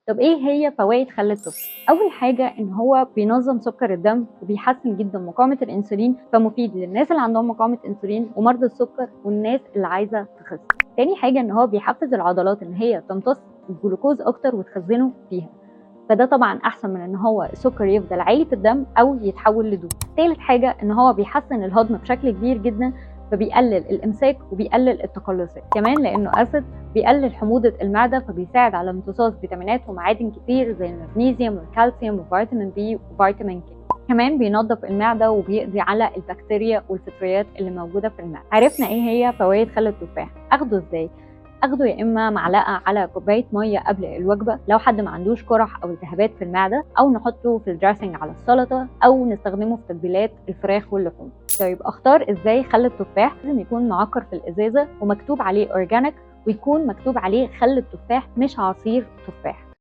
طب ايه هي فوائد خل التفاح؟ اول حاجه ان هو بينظم سكر الدم وبيحسن جدا مقاومه الانسولين، فمفيد للناس اللي عندهم مقاومه انسولين ومرضى السكر والناس اللي عايزه تخس. تاني حاجه ان هو بيحفز العضلات ان هي تمتص الجلوكوز اكتر وتخزنه فيها، فده طبعا احسن من ان هو السكر يفضل عالي في الدم او يتحول لدهون. تالت حاجه ان هو بيحسن الهضم بشكل كبير جدا، فبيقلل الامساك وبيقلل التقلصات، كمان لانه اسيد بيقلل حموضه المعده، فبيساعد على امتصاص فيتامينات ومعادن كتير زي المغنيسيوم والكالسيوم وفيتامين بي وفيتامين كي. كمان بينظف المعده وبيقضي على البكتيريا والفطريات اللي موجوده في المعده. عرفنا ايه هي فوائد خل التفاح. اخده ازاي؟ اخده يا اما معلقه على كوبايه ميه قبل الوجبه لو حد ما عندوش قرح او التهابات في المعده، او نحطه في الدريسنج على السلطه، او نستخدمه في تتبيلات الفراخ واللحوم. طيب اختار ازاي خل التفاح؟ لازم يكون معكر في الازازه ومكتوب عليه اورجانيك، ويكون مكتوب عليه خل التفاح مش عصير تفاح.